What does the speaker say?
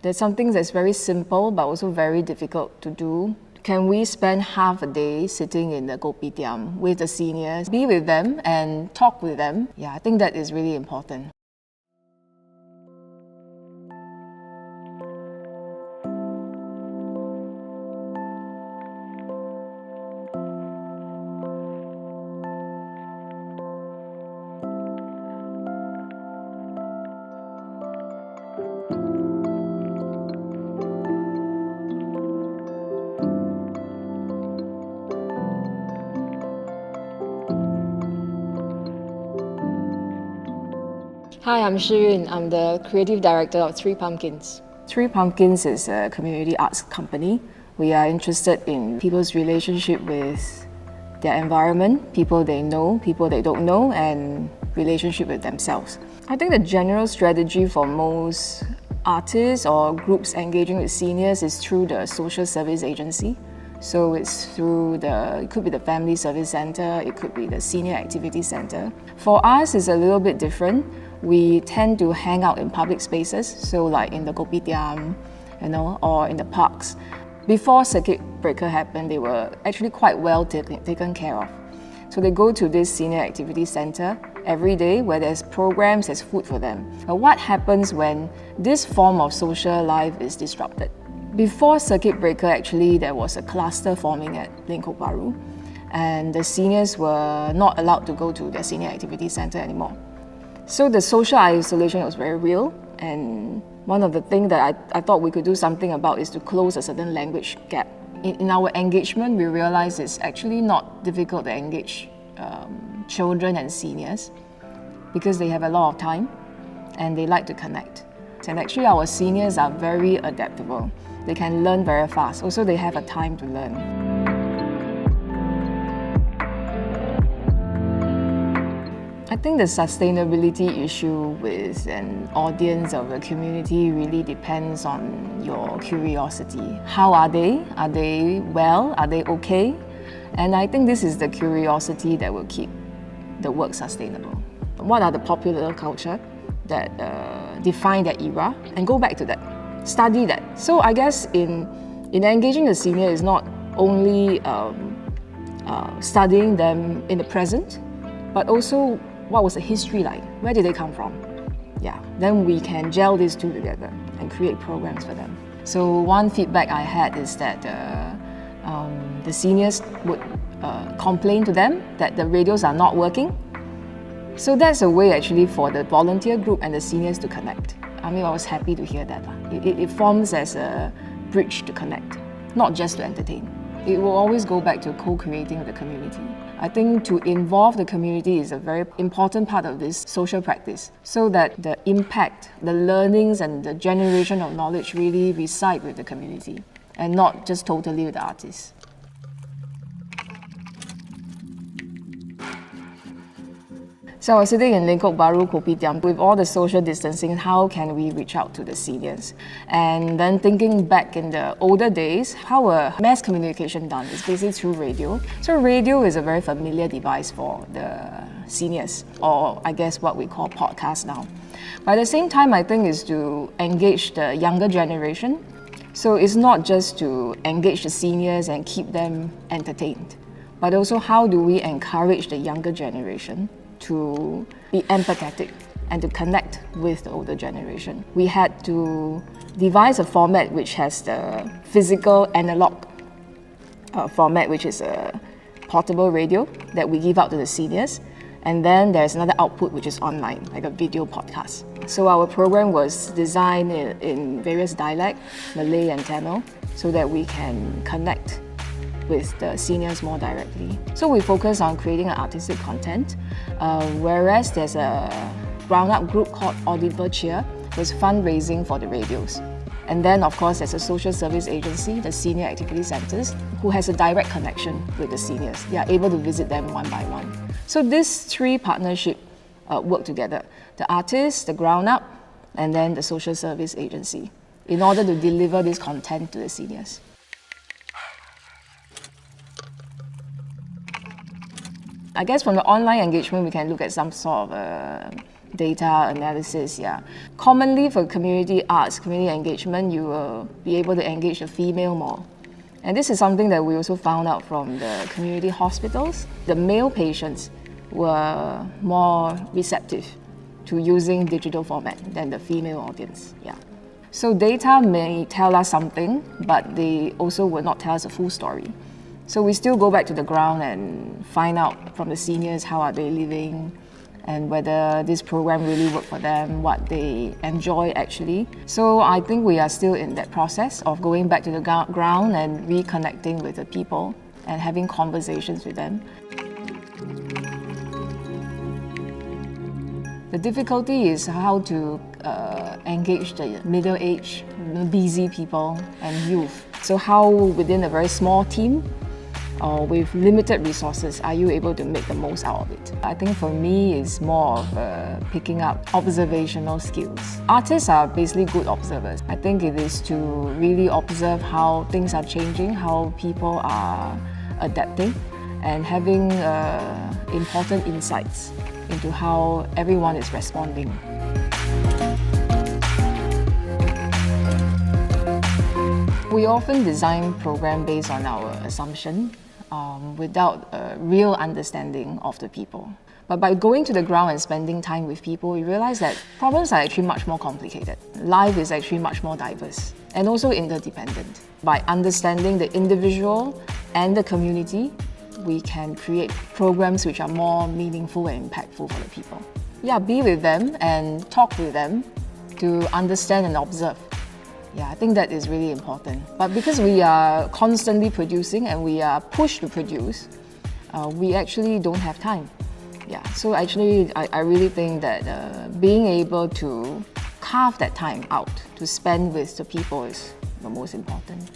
There's something that's very simple but also very difficult to do. Can we spend half a day sitting in the kopitiam with the seniors, be with them and talk with them? Yeah, I think that is really important. Hi, I'm Shiyun. I'm the creative director of Three Pumpkins. Three Pumpkins is a community arts company. We are interested in people's relationship with their environment, people they know, people they don't know, and relationship with themselves. I think the general strategy for most artists or groups engaging with seniors is through the social service agency. So it's through it could be the Family Service Centre, it could be the Senior Activity Centre. For us, it's a little bit different. We tend to hang out in public spaces, so like in the kopitiam, or in the parks. Before circuit breaker happened, they were actually quite well taken care of. So they go to this Senior Activity Centre every day where there's programs, there's food for them. But what happens when this form of social life is disrupted? Before circuit breaker, actually, there was a cluster forming at Lingkok Baru, and the seniors were not allowed to go to their Senior Activity Centre anymore. So the social isolation was very real, and one of the things that I thought we could do something about is to close a certain language gap. In our engagement, we realized it's actually not difficult to engage children and seniors because they have a lot of time and they like to connect. And actually our seniors are very adaptable. They can learn very fast. Also, they have a time to learn. I think the sustainability issue with an audience of a community really depends on your curiosity. How are they? Are they well? Are they okay? And I think this is the curiosity that will keep the work sustainable. What are the popular culture that define that era? And go back to that. Study that. So I guess in engaging the senior is not only studying them in the present, but also what was the history like? Where did they come from? Yeah, then we can gel these two together and create programs for them. So one feedback I had is that the seniors would complain to them that the radios are not working. So that's a way actually for the volunteer group and the seniors to connect. I mean, I was happy to hear that. It forms as a bridge to connect, not just to entertain. It will always go back to co-creating with the community. I think to involve the community is a very important part of this social practice, so that the impact, the learnings and the generation of knowledge really reside with the community and not just totally with the artists. So I was sitting in Lingkok Baru Kopitiam with all the social distancing, how can we reach out to the seniors? And then thinking back in the older days, how were mass communication done? It's basically through radio. So radio is a very familiar device for the seniors, or I guess what we call podcast now. But at the same time, I think is to engage the younger generation. So it's not just to engage the seniors and keep them entertained, but also how do we encourage the younger generation to be empathetic and to connect with the older generation. We had to devise a format which has the physical analog format, which is a portable radio that we give out to the seniors. And then there's another output which is online, like a video podcast. So our program was designed in various dialects, Malay and Tamil, so that we can connect with the seniors more directly. So we focus on creating an artistic content, whereas there's a ground-up group called Audible Cheer, was fundraising for the radios. And then, of course, there's a social service agency, the Senior Activity Centres, who has a direct connection with the seniors. They are able to visit them one by one. So these three partnerships work together. The artists, the ground-up, and then the social service agency, in order to deliver this content to the seniors. I guess from the online engagement, we can look at some sort of data analysis, yeah. Commonly for community arts, community engagement, you will be able to engage the female more. And this is something that we also found out from the community hospitals. The male patients were more receptive to using digital format than the female audience, yeah. So data may tell us something, but they also will not tell us a full story. So we still go back to the ground and find out from the seniors how are they living and whether this program really worked for them, what they enjoy actually. So I think we are still in that process of going back to the ground and reconnecting with the people and having conversations with them. The difficulty is how to engage the middle-aged, busy people and youth. So how within a very small team or with limited resources are you able to make the most out of it? I think for me it's more of picking up observational skills. Artists are basically good observers. I think it is to really observe how things are changing, how people are adapting and having important insights into how everyone is responding. We often design programs based on our assumption without a real understanding of the people. But by going to the ground and spending time with people, you realize that problems are actually much more complicated. Life is actually much more diverse and also interdependent. By understanding the individual and the community, we can create programs which are more meaningful and impactful for the people. Yeah, be with them and talk with them to understand and observe. Yeah, I think that is really important. But because we are constantly producing and we are pushed to produce, we actually don't have time. Yeah, so actually I really think that being able to carve that time out to spend with the people is the most important.